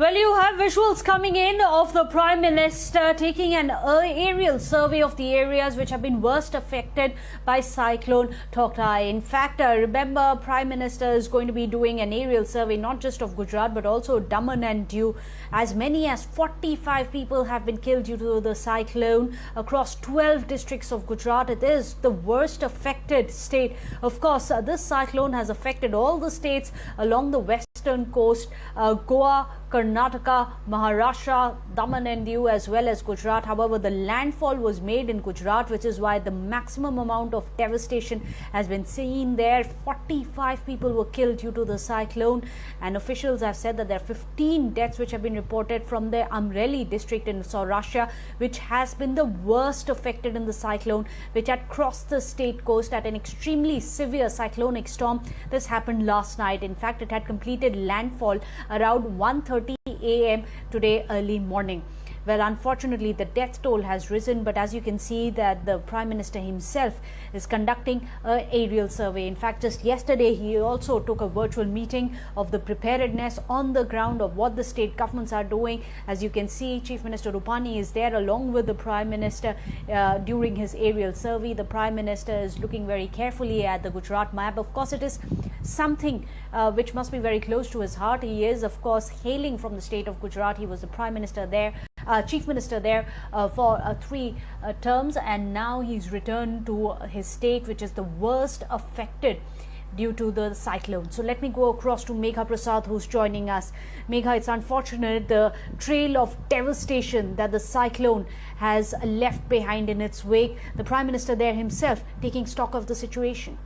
Well, you have visuals coming in of the Prime Minister taking an aerial survey of the areas which have been worst affected by Cyclone Tauktae. In fact, remember, Prime Minister is going to be doing an aerial survey not just of Gujarat but also Daman and Diu. As many as 45 people have been killed due to the cyclone across 12 districts of Gujarat. It is the worst affected state. Of course, this cyclone has affected all the states along the western coast, Goa, Karnataka, Maharashtra, Daman and Diu as well as Gujarat. However, the landfall was made in Gujarat, which is why the maximum amount of devastation has been seen there. 45 people were killed due to the cyclone, and officials have said that there are 15 deaths which have been reported from the Amreli district in Saurashtra, which has been the worst affected in the cyclone, which had crossed the state coast at an extremely severe cyclonic storm. This happened last night. In fact, it had completed landfall around 1:30 a.m. today early morning. Well, unfortunately, the death toll has risen, but as you can see that the Prime Minister himself is conducting an aerial survey. In fact, just yesterday, he also took a virtual meeting of the preparedness on the ground of what the state governments are doing. As you can see, Chief Minister Rupani is there along with the Prime Minister during his aerial survey. The Prime Minister is looking very carefully at the Gujarat map. Of course, it is something which must be very close to his heart. He is, of course, hailing from the state of Gujarat. He was the Prime Minister there. Chief Minister there for 3 terms, and now he's returned to his state, which is the worst affected due to the cyclone. So let me go across to Megha Prasad, who's joining us. Megha, it's unfortunate the trail of devastation that the cyclone has left behind in its wake. The Prime Minister there himself taking stock of the situation.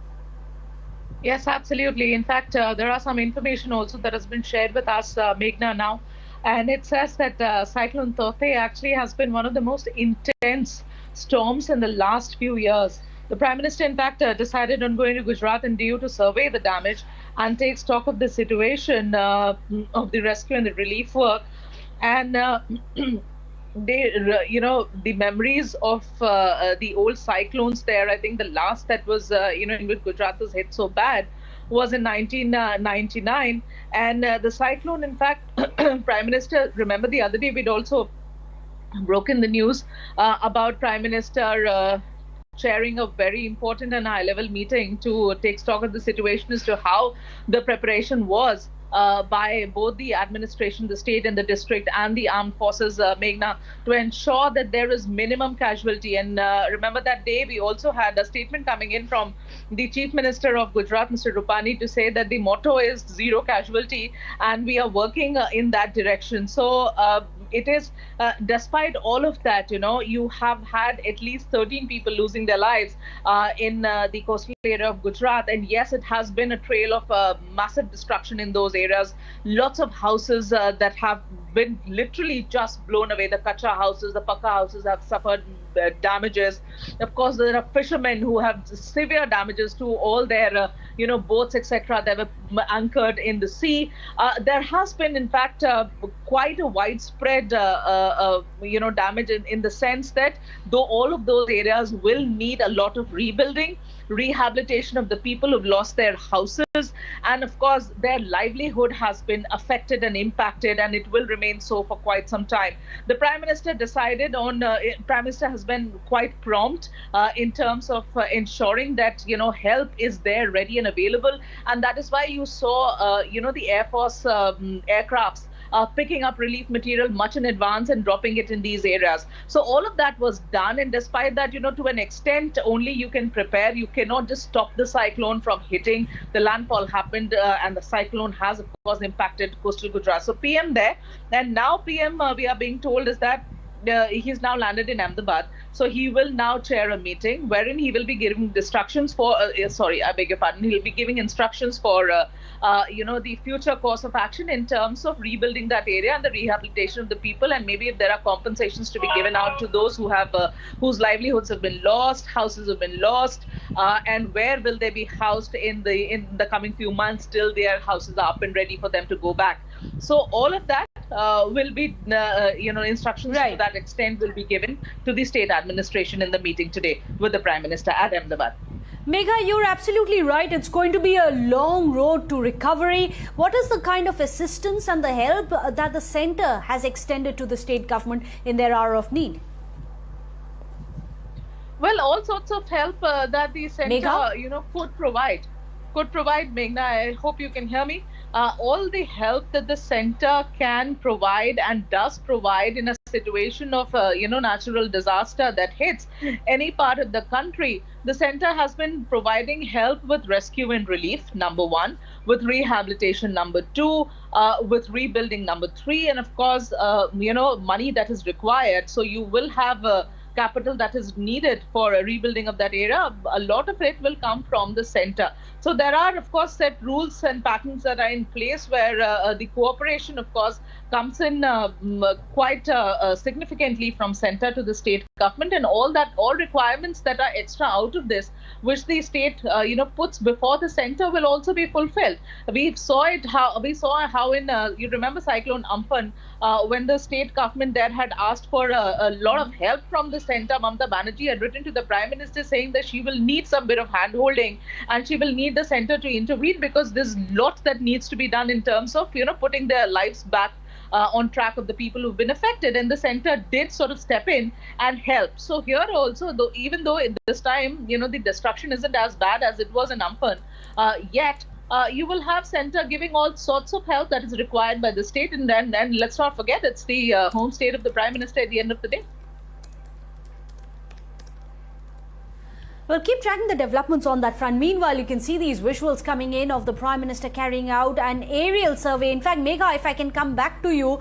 Yes, absolutely. In fact, there are some information also that has been shared with us, Meghna, now. And it says that Cyclone Tauktae actually has been one of the most intense storms in the last few years. The Prime Minister, in fact, decided on going to Gujarat and Diu to survey the damage and take stock of the situation of the rescue and the relief work. And the memories of the old cyclones there, I think the last that was, in which Gujarat was hit so bad was in 1999. And the cyclone, in fact, Prime Minister, remember the other day we'd also broken the news about Prime Minister chairing a very important and high-level meeting to take stock of the situation as to how the preparation was by both the administration, the state and the district, and the armed forces, Meghna, to ensure that there is minimum casualty. And remember that day we also had a statement coming in from the Chief Minister of Gujarat, Mr. Rupani, to say that the motto is zero casualty, and we are working in that direction. So it is, despite all of that, you have had at least 13 people losing their lives in the coastal area of Gujarat. And yes, it has been a trail of massive destruction in those areas. Lots of houses that have been literally just blown away. The kacha houses, the pakka houses have suffered damages. Of course, there are fishermen who have severe damages to all their boats, etc. that were anchored in the sea. There has been, in fact, quite a widespread damage in the sense that though all of those areas will need a lot of rebuilding, rehabilitation of the people who've lost their houses, and of course their livelihood has been affected and impacted, and it will remain so for quite some time. The Prime Minister decided on Prime Minister has been quite prompt in terms of ensuring that help is there, ready and available, and that is why you saw the Air Force aircrafts picking up relief material much in advance and dropping it in these areas. So all of that was done, and despite that, to an extent only you can prepare. You cannot just stop the cyclone from hitting. The landfall happened and the cyclone has, of course, impacted coastal Gujarat. So PM there, and now PM, we are being told, is that he's now landed in Ahmedabad. So he will now chair a meeting wherein he will be giving instructions for, he'll be giving instructions for, the future course of action in terms of rebuilding that area and the rehabilitation of the people, and maybe if there are compensations to be given out to those who have, whose livelihoods have been lost, houses have been lost, and where will they be housed in the coming few months till their houses are up and ready for them to go back. So all of that will be, instructions to that extent will be given to the state administration in the meeting today with the Prime Minister at Ahmedabad. Megha, you're absolutely right. It's going to be a long road to recovery. What is the kind of assistance and the help that the centre has extended to the state government in their hour of need? Well, all sorts of help that the centre, Megha? could provide, Meghna. I hope you can hear me. All the help that the centre can provide and does provide in a situation of, natural disaster that hits any part of the country. The centre has been providing help with rescue and relief, number one, with rehabilitation, number two, with rebuilding, number three, and of course, money that is required. So you will have capital that is needed for a rebuilding of that area. A lot of it will come from the centre. So there are, of course, set rules and patterns that are in place where the cooperation, of course, comes in quite significantly from centre to the state government, and all requirements that are extra out of this, which the state puts before the centre, will also be fulfilled. We saw how in you remember Cyclone Amphan, when the state government there had asked for a lot of help from the centre. Mamata Banerjee had written to the Prime Minister saying that she will need some bit of hand-holding and she will need the centre to intervene, because there's lots that needs to be done in terms of putting their lives back on track of the people who've been affected, and the centre did sort of step in and help. So here also, even though this time the destruction isn't as bad as it was in Amphan, yet you will have centre giving all sorts of help that is required by the state, and let's not forget, it's the home state of the Prime Minister at the end of the day. Well, keep tracking the developments on that front. Meanwhile, you can see these visuals coming in of the Prime Minister carrying out an aerial survey. In fact, Megha, if I can come back to you,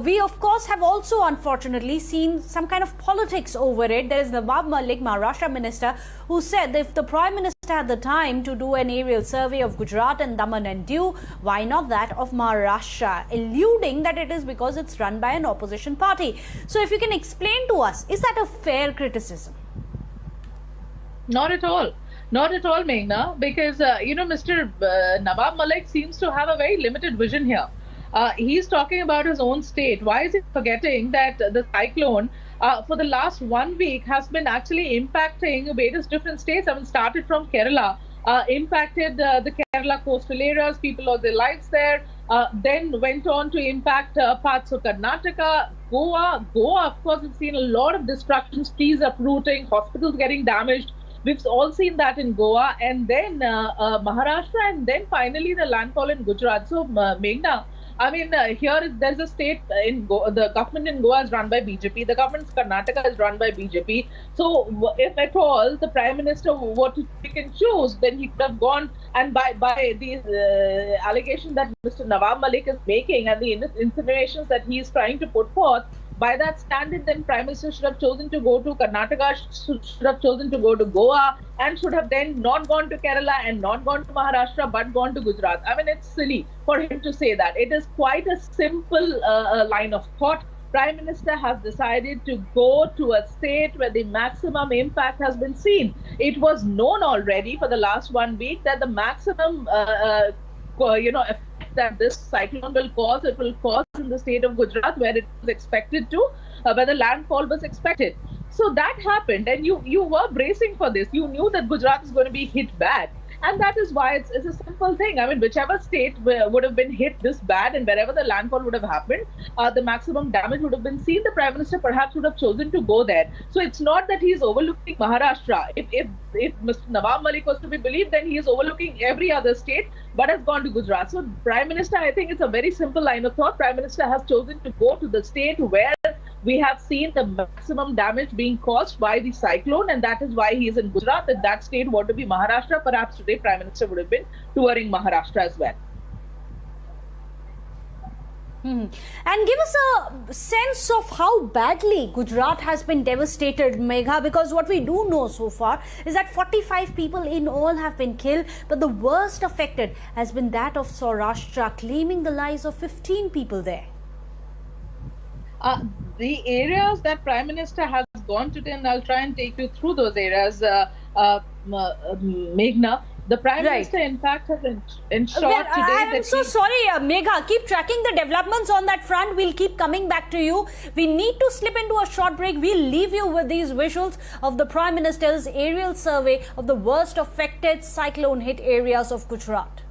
we of course have also unfortunately seen some kind of politics over it. There is Nawab Malik, Maharashtra Minister, who said that if the Prime Minister had the time to do an aerial survey of Gujarat and Daman and Diu, why not that of Maharashtra, alluding that it is because it's run by an opposition party. So if you can explain to us, is that a fair criticism? Not at all. Not at all, Meghna, because, Mr. Nawab Malik seems to have a very limited vision here. He's talking about his own state. Why is he forgetting that the cyclone for the last 1 week has been actually impacting various different states? I mean, started from Kerala, impacted the Kerala coastal areas, people lost their lives there, then went on to impact parts of Karnataka, Goa. Goa, of course, we've seen a lot of destructions, trees uprooting, hospitals getting damaged. We've all seen that in Goa, and then Maharashtra, and then finally the landfall in Gujarat. So, Meghna, I mean, there's a state in Goa, the government in Goa is run by BJP, the government in Karnataka is run by BJP. So, if at all the Prime Minister were to pick and choose, then he could have gone, and by these allegations that Mr. Nawab Malik is making and the insinuations that he is trying to put forth, by that standard, then Prime Minister should have chosen to go to Karnataka, should have chosen to go to Goa, and should have then not gone to Kerala and not gone to Maharashtra, but gone to Gujarat. I mean, it's silly for him to say that. It is quite a simple line of thought. Prime Minister has decided to go to a state where the maximum impact has been seen. It was known already for the last 1 week that the maximum effect that this cyclone will cause, it will cause in the state of Gujarat, where it was expected to, where the landfall was expected. So that happened, and you were bracing for this. You knew that Gujarat is going to be hit bad. And that is why it's a simple thing. I mean, whichever state would have been hit this bad, and wherever the landfall would have happened, the maximum damage would have been seen, the Prime Minister perhaps would have chosen to go there. So it's not that he's overlooking Maharashtra. If Mr. Nawab Malik was to be believed, then he is overlooking every other state, but has gone to Gujarat. So Prime Minister, I think it's a very simple line of thought. Prime Minister has chosen to go to the state where we have seen the maximum damage being caused by the cyclone, and that is why he is in Gujarat. If that state were to be Maharashtra, perhaps today Prime Minister would have been touring Maharashtra as well. And give us a sense of how badly Gujarat has been devastated, Megha, because what we do know so far is that 45 people in all have been killed, but the worst affected has been that of Saurashtra, claiming the lives of 15 people there. The areas that Prime Minister has gone to, and I'll try and take you through those areas. Meghna. The Prime Right. Minister, in fact, has ensured Well, today I'm that so sorry, Megha. Keep tracking the developments on that front. We'll keep coming back to you. We need to slip into a short break. We'll leave you with these visuals of the Prime Minister's aerial survey of the worst affected cyclone hit areas of Gujarat.